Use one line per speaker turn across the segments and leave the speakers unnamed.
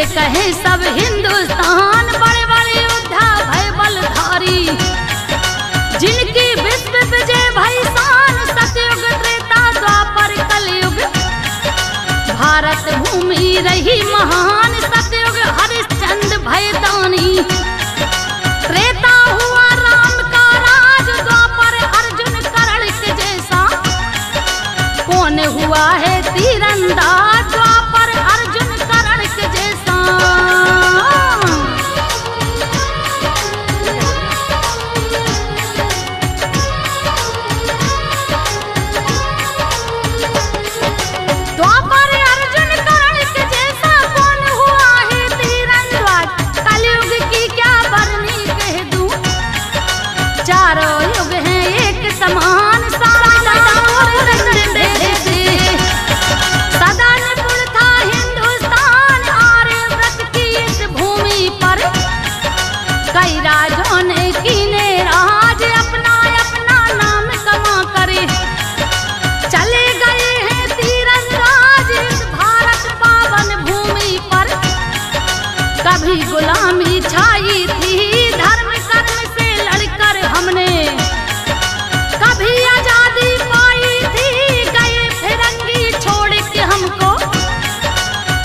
से कहे सब हिंदुस्तान, बड़े बड़े योद्धा भय बलधारी, जिनकी विश्व विजय भई शान, सतयुग त्रेता द्वापर कलयुग, भारत भूमि रही महान, सतयुग हरिश्चंद्र भय दानी, त्रेता हुआ राम का राज, द्वापर अर्जुन कर्ण के जैसा, कौन हुआ है तीरंदाज, द्वापर अर्जुन कर्ण के जैसा। द्वापर अर्जुन कर्ण के जैसा कौन हुआ है तीरंदाज, कलयुग की क्या बरनी कह दूं, चारों युग हैं एक समान, सारा सदा निपुण था हिंदुस्तान, आर्यव्रत की इस भूमि पर, कई राजों ने कीने राज, अपना अपना नाम कमा करे, चले गए हैं तीरंदाज इस भारत पावन भूमि पर, कभी गुलामी छाई थी, धर्म कर्म से लड़कर हमने कभी आजादी पाई थी, गए फिरंगी छोड़ के हमको,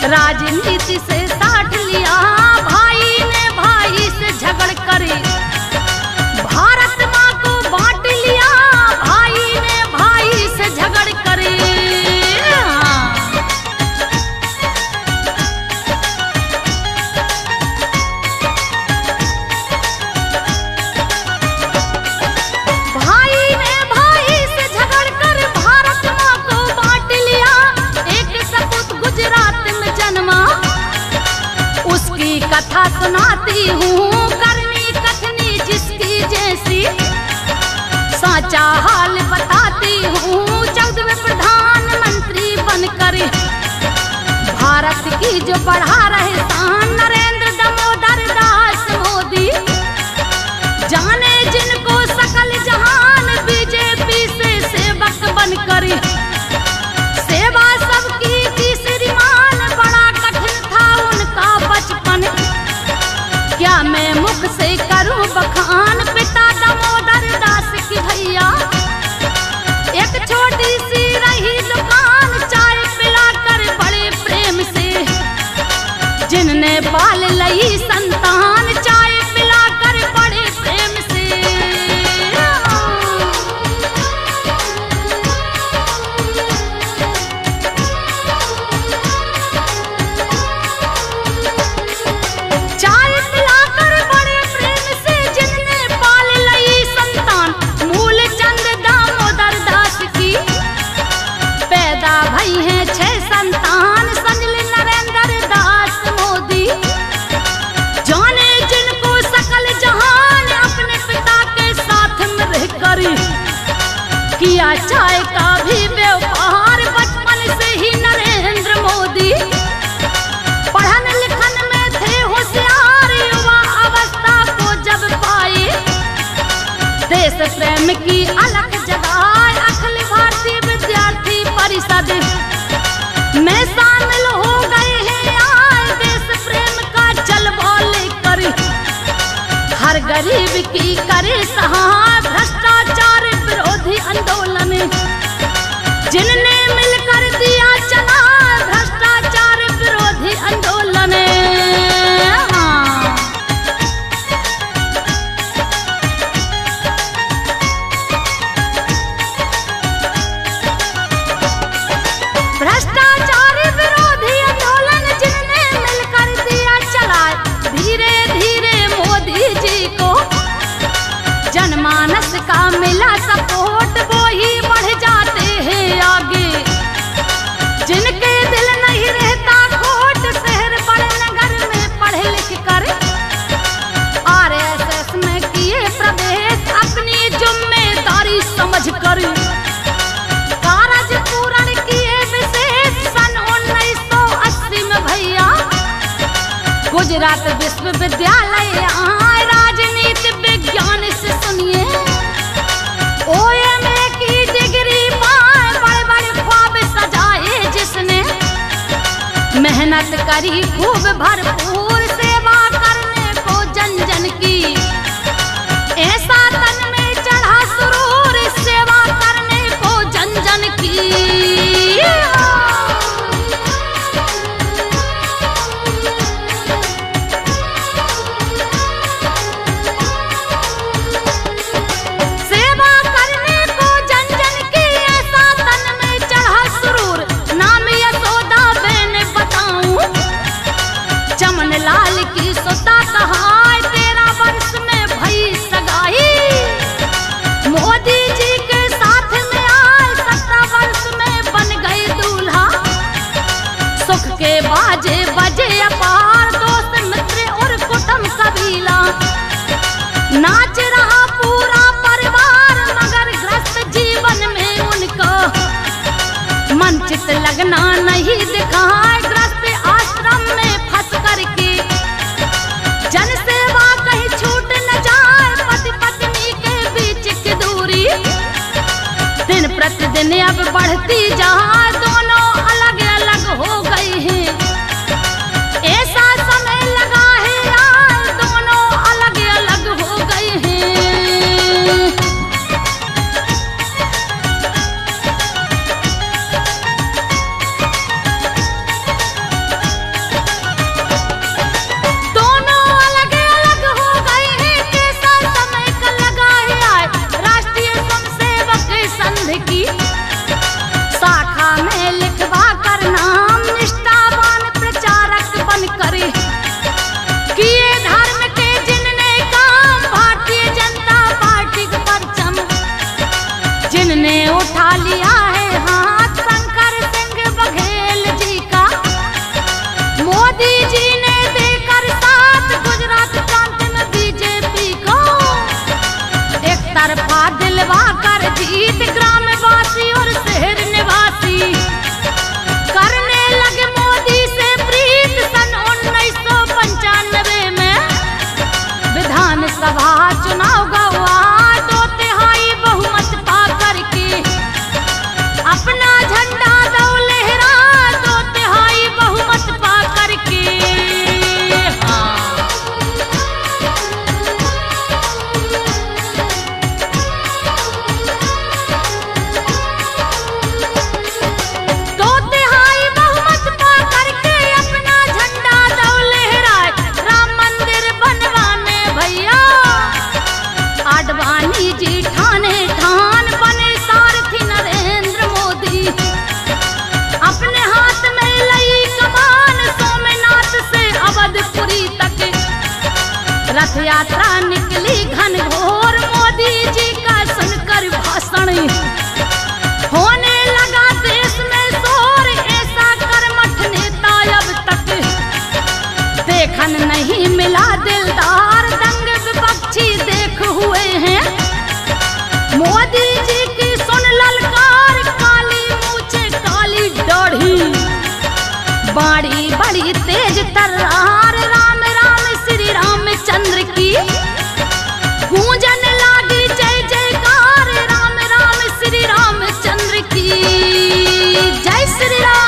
राजनीति से साठ लिया, भाई ने भाई से झगड़ करे, भारत माँ को बांट लिया, भाई ने भाई से झगड़ करे। भाई ने भाई से झगड़ कर भारत माँ को बांट लिया, एक सपूत गुजरात में जन्मा, उसकी कथा सुनाती हूँ, करनी कथनी जिसकी जैसी, साचा हाल बताती हूँ, 14वें प्रधानमंत्री बनकर भारत की जो बढ़ा रहे शान, नरेंद्र दामोदर दास मोदी, जाने जिनको सकल जहान, बीजेपी से सेवक बनकर सेवा सबकी तीसरी मान, बड़ा कठिन था उनका बचपन, क्या मैं मुख से करूं बखान, पिता दामोदर दास की भैया, एक छोटी सी रही दुकान, चाय पिलाकर बड़े प्रेम से, जिनने पाल लई संतान, चाय पिलाकर बड़े प्रेम से। चाय पिलाकर बड़े प्रेम से, जिनने पाल लई संतान, मूलचंद दामोदर दास की पैदा भई हैं 6 संतान, संजली नरेंद्र दास मोदी, जाने जिनको सकल जहान, अपने पिता के साथ में रहकर किया चाय का भी व्यापार, बचपन से ही नरेंद्र मोदी पढ़न लिखन में थे होशियार, युवा अवस्था को जब पाए, देश प्रेम की अलख जगाए, अखिल भारतीय विद्यार्थी परिषद में शामिल हो गए हैं, आए देश प्रेम का जलवा लेकर, हर गरीब की करे सहाय, भ्रष्टाचार विरोधी आंदोलन जिनने मिलकर दिया चला, भ्रष्टाचार विरोधी आंदोलन। भ्रष्टाचार विरोधी आंदोलन जिनने मिलकर दिया चला, धीरे धीरे मोदी जी को जनमानस का मिला सपोर्ट, वो ही बढ़ जाते हैं आगे, जिनके दिल नहीं रहता खोट, शहर बड़े नगर में पढ़ लिख कर RSS में किए प्रवेश, अपनी जिम्मेदारी समझ कर कारज पूर्ण किए विशेष, सन 1980 में भैया गुजरात विश्वविद्यालय आए, राजनीति विज्ञान से सुनिए OMA की डिग्री पाए, बड़े बड़े ख्वाब सजाए जिसने, मेहनत मेहनत करी खूब भरपूर सेवा करने को जन जन की। ऐसा तन में चढ़ा सुरूर सेवा करने को जन जन की। सेवा करने को जन जन की, ऐसा तन में चढ़ा सुरूर। नाम यशोदा मैंने बताऊं, चमन लाल की सोता कहाय, 13 वर्ष में भई सगाई। मोदी जी के साथ में आए, 17 वर्ष में बन गए दूल्हा। सुख के बाजे बजे अपार, दोस्त मित्र और कुटुंब कबीला। नाच रहा पूरा परिवार, मगर ग्रस्त जीवन में उनको मनचित लगना नहीं दिखाए। ग्रस्त आश्रम में फंस करके जन सेवा कहीं छूट न जाए। पति पत्नी के बीच की दूरी दिन प्रतिदिन अब बढ़ती जाए, दोनों अलग अलग हो गए हैं। ऐसा समय लगा है यार, दोनों अलग अलग हो गए हैं। दोनों अलग अलग हो गए हैं, कैसा समय का लगा है आए। राष्ट्रीय स्वयंसेवक संघ की शाखा में लिखवा कर नाम, निष्ठावान प्रचारक बन करे किए धर्म के जिनने काम। भारतीय जनता पार्टी का परचम जिनने उठा लिया है हाथ, शंकर सिंह बघेल जी का। मोदी जी ने देकर साथ, गुजरात प्रांत में बीजेपी को एक तरफा दिलवा कर जीत। ग्रामवासी और शहर निवासी करने लगे मोदी से प्रीत। सन 1995 में विधानसभा चुनाव हुआ, 2/3 बहुमत पा करके अपना झंडा दो लहरा। 2/3 बहुमत पा करके दो तिहाई बहुमत पा करके अपना झंडा दो लहराए। राम मंदिर बनवाने भैया आडवाणी जी ठाने ठान बने सारथी नरेंद्र मोदी। अपने हाथ में लई कमान, सोमनाथ से अवधपुरी तक रथ यात्रा निकली घनघोर। मोदी जी का सुनकर भाषण होने लगा देश में शोर। ऐसा कर्मठ नेता अब तक देखन नहीं मिला दिलदार। दंग विपक्षी देख हुए हैं मोदी जी की सुन ललकार। काली मूछे काली दाढ़ी, बाड़ी बड़ी तेज तर्रार। राम राम श्री रामचंद्र की गूंजन लागी जय जयकार। राम राम श्री रामचंद्र की जय श्री राम।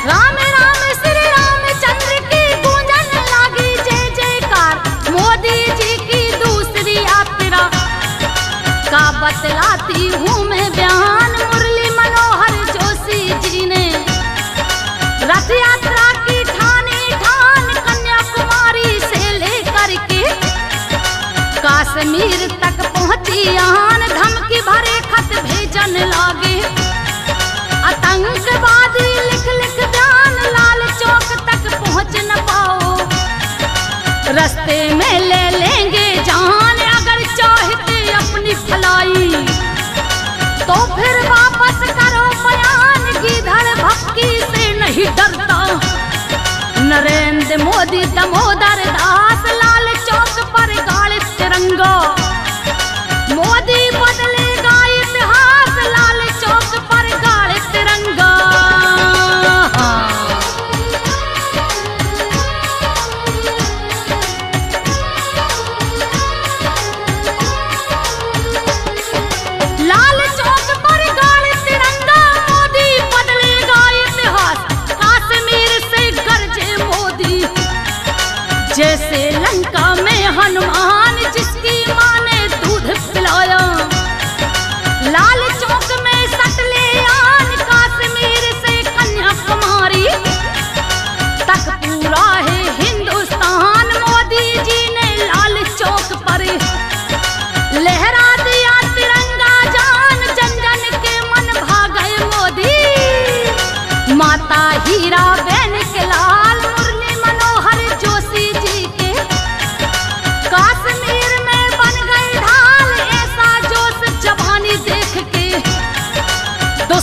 राम राम श्री रामचंद्र की गूंजन लागी जय जयकार। मोदी जी की दूसरी यात्रा का बतलाती हूँ मैं बयान। मुरली मनोहर जोशी जी ने रथ यात्रा की ठानी ठान। कन्याकुमारी से लेकर के कश्मीर तक पहुंची आन। धमकी भरे खत भेजन लागे आतंकवादी, लिख लिख बयान। लाल चौक तक पहुंच न पाओ, रस्ते में ले लेंगे जान। अगर चाहते अपनी भलाई तो फिर वापस करो बयान। गिधड़ भक्ति से नहीं डरता नरेंद्र मोदी दामोदर दास। लाल चौक पर गाड़ तिरंगा, मोदी बदलेगा इतिहास। लाल चौक पर गाड़ तिरंगा।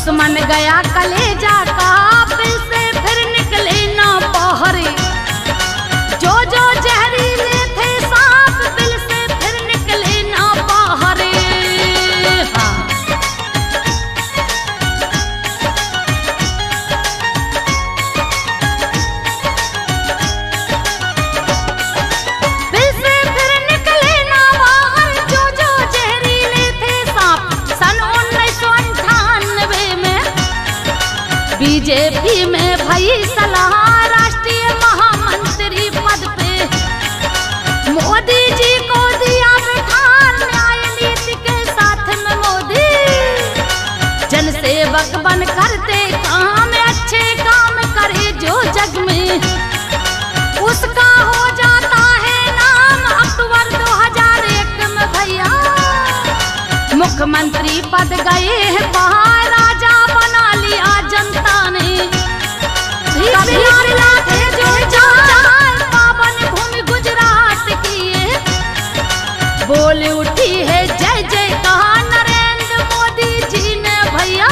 दुश्मन गया कलेजा का, बिल से फिर निकले ना बाहर। जो जो जहरीले थे सांप, बिल से फिर निकले ना बाहर। हाँ। बिल से फिर निकले ना बाहर, जो जो जहरीले थे सांप। सन 1998 में बीजेपी में भई सलाह, राष्ट्रीय महामंत्री पद पे मोदी जी को दिया बिठान। न्याय नीति के साथ में मोदी जनसेवक बन करते काम, अच्छे काम करे जो जग में, उसका हो जाता है नाम। अक्टूबर 2001 में भैया मुख्यमंत्री पद गए हैं बाहर, राजा बना लिया जनता ने। पावन भूमि गुजरात की बोल उठी है जय जय, कहा नरेंद्र मोदी जी ने भैया।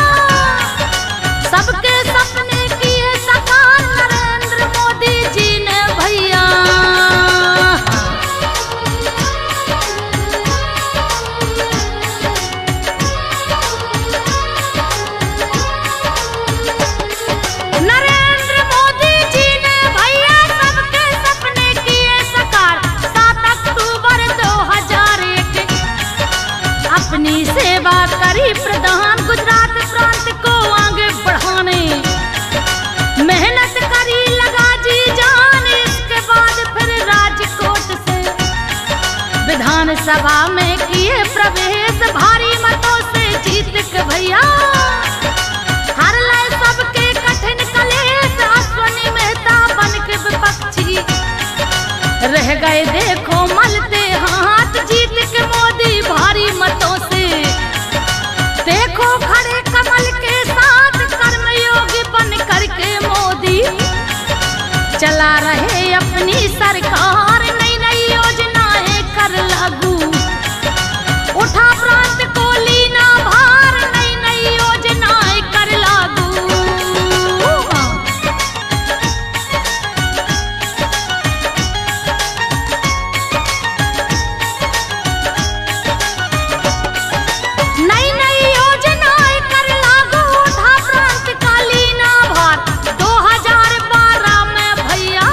सबके सपने किए साकार नरेंद्र मोदी जी ने भैया। नरेंद्र मोदी जी ने भैया सबके सपने किए साकार। 7 अक्टूबर 2001 अपनी सेवा करी प्रधान, गुजरात प्रांत को आगे बढ़ाने मेहनत करी लगा जी जान। इसके बाद फिर राजकोट से विधानसभा में किए प्रवेश, भारी मतों से जीत के भैया हर लय सबके कठिन कलेश। अश्वनी मेहता बन के विपक्षी रह गए देखो मलते हाथ, जीत के मोदी भारी मतों से देखो खड़े कमल के साथ। कर्मयोगी बन करके मोदी चला रहे अपनी सरकार, नई नई योजनाएं कर लागू, उठा प्रांत को लीना भार, नई नई योजनाएं कर लागू। नई नई योजनाएं कर लागू, उठा प्रांत का लीना भार। 2012 में भैया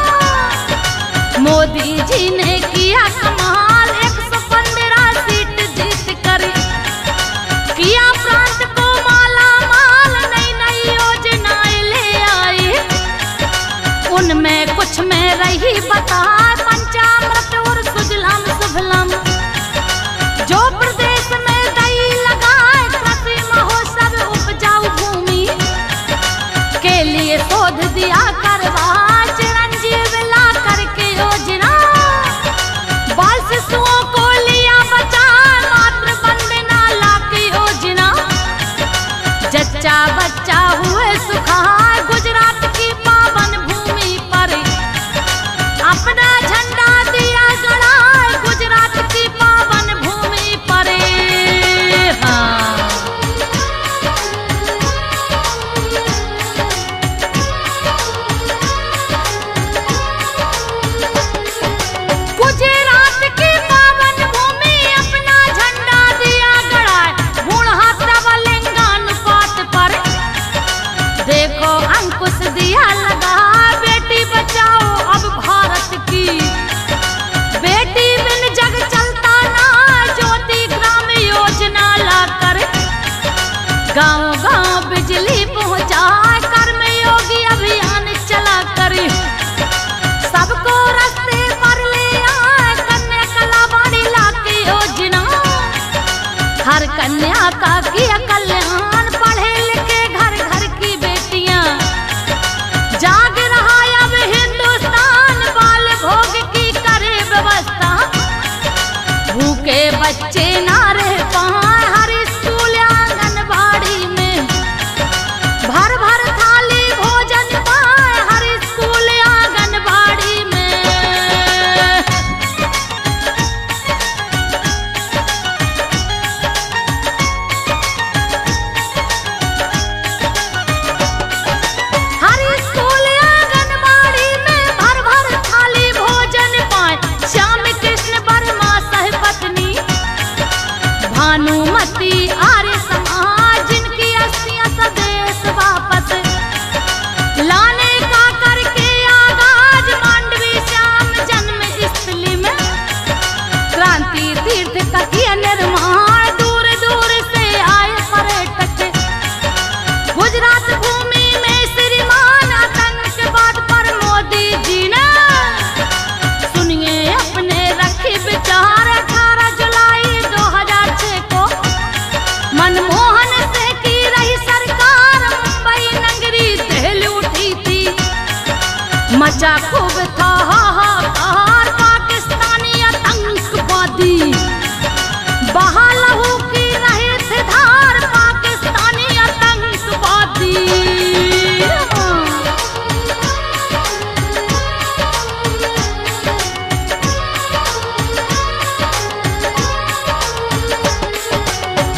मोदी जी ने किया कमाल, 115 सीट जीत कर किया प्रांत को माला माल। नई नई योजनाएं ले आए, उनमें कुछ में रही बता, पंचामृत और सुजलाम सुफलाम जो प्रदेश में दई लगाए। कृषि महोत्सव उपजाऊ भूमि के लिए शोध दिया करवा, चिरंजीव ला करके योजना। बाल शिशुओं को लिया बचा, मातृ वंदना ला के योजना। जच्चा बच्चा हुए सुखाए, गुजरात की पावन भूमि पर अपना झंडा दिया गड़ाए, गुजरात की पावन भूमि पर। हाँ। गुजरात की पावन भूमि अपना झंडा दिया गड़ाए, बूढ़ा सबलिंगानुपात पर देखो अंकुश दिया लगा। बेटी बचाओ अब भारत की, बेटी बिन जग चलता ना। ज्योति ग्राम योजना लाकर गांव गांव बिजली पहुंचा, कर्मयोगी अभियान चला कर सबको रास्ते पर ले आए। कन्या कलावाणी ला के योजना, हर कन्या का किया कल्याण। पढ़े लिखे घर घर की बेटियां, जाग रहा अब हिंदुस्तान। बाल भोग की करे व्यवस्था, भूखे बच्चे ना रह पाए। हर स्कूल आंगनबाड़ी में भर भर थाली भोजन पाए, हर स्कूल आंगनबाड़ी में। मती आर्य समाज जिनकी अस्थियां स्वदेश वापस लाने का करके आगाज मांडवी श्याम जन्म स्थली में क्रांति तीर्थ का किया निर्माण दूर दूर से आए पर्यटक गुजरात भूमि में श्रीमान आतंकवाद पर मोदी जी ने सुनिए अपने रखे विचार 18 जुलाई 2006 को मनमोहन से की रही सरकार मुंबई नगरी दहल उठी थी मचा खूब था हाहाकार पाकिस्तानी आतंकवादी बहा लहू की रहे थे धार पाकिस्तानी आतंकवादी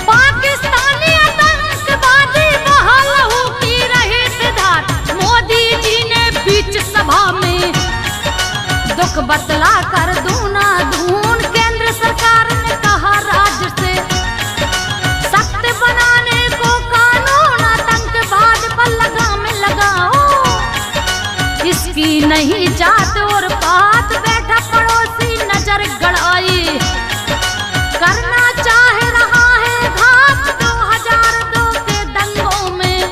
पाकिस्तानी आतंकवादी बहा लहू की रहे थे धार मोदी जी ने बीच सभा में दुख बतला कर दूना धून केंद्र सरकार ने कहा राज्य से सख्त बनाने को कानून आतंकवाद पर लगाम लगाओ इसकी नहीं जात और बात बैठा पड़ोसी नजर गड़ाई करना चाह रहा है घात 2002 के दंगों में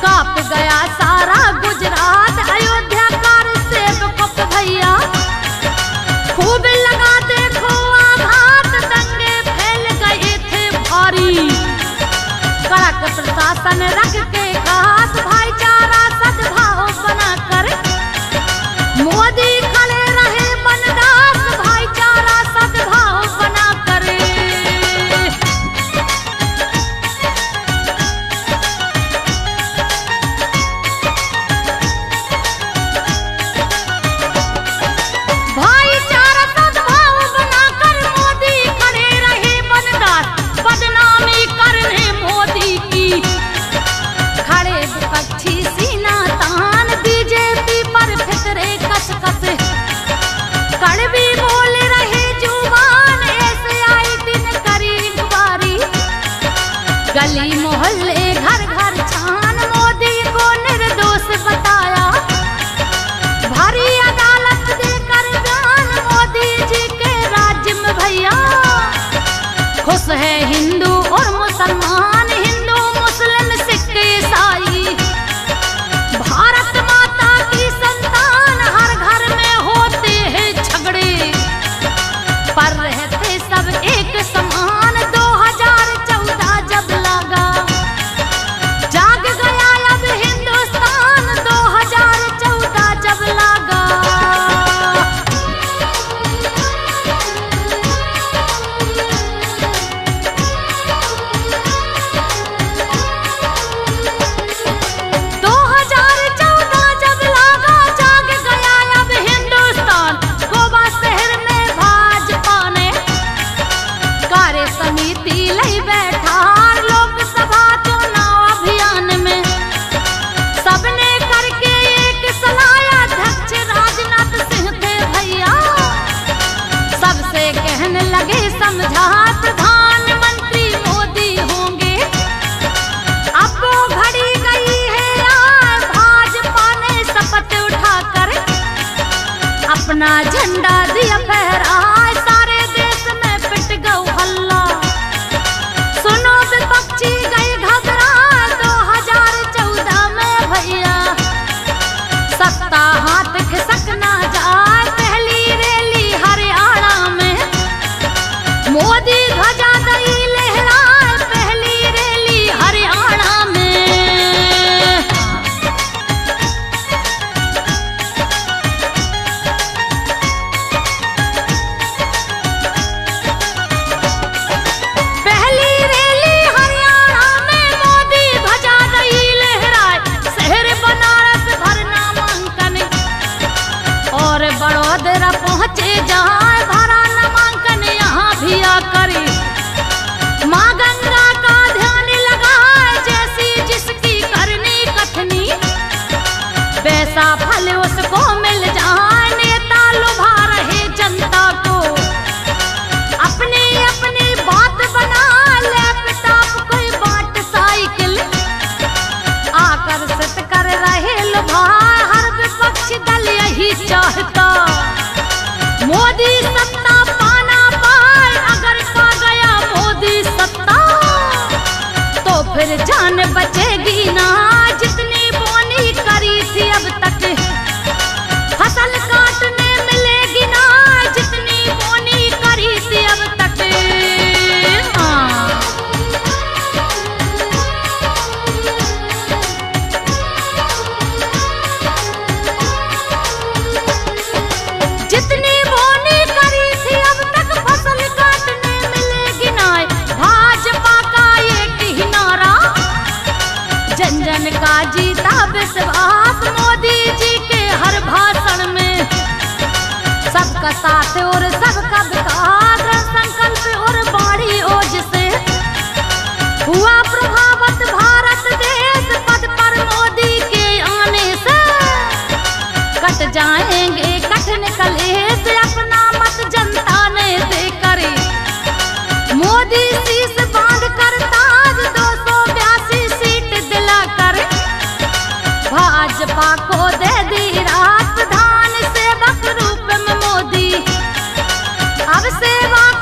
कांप गया सारा गुजरात अयोध्या कार सेवक भैया खूब लगा देखो आघात दंगे फैल गए थे भारी कड़क प्रशासन रख के खास भाईचारा सद्भाव बनाकर मोदी खड़े रहे बनदास भाईचारा सद्भाव बनाकर भाईचारा सद्भाव बनाकर मोदी खड़े रहे बनदास बदनामी करने मोदी की खड़े विपक्षी सीना तान बीजेपी पर फिक्रे कस कस कड़वी बोल रहे जुबान ऐसे आई दिन करीब बारी गली मोहल्ले घर घर छान मोदी को निर्दोष बताया भारी अदालत देकर बयान मोदी जी के राज्य में भैया खुश है हिंदू और मुसलमान हिंदू मुस्लिम सिख ईसाई भारत माता की संतान हर घर में होते हैं झगड़े पर रहते सब एक समान 2014 जब लगा जाग गया अब हिंदुस्तान 2014 जब लगा समझा प्रधानमंत्री मोदी होंगे अब वो घड़ी गई है यार भाजपा ने शपथ उठाकर अपना झंडा दिया फहराए सारे देश में पिट गौ हल्ला सुनो विपक्षी गई घबरा 2014 में भैया सत्ता हाथ खिसक ना जाए पहली रैली हरियाणा में मोदी ध्वजा दई लहराए पहली रैली हरियाणा में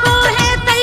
को है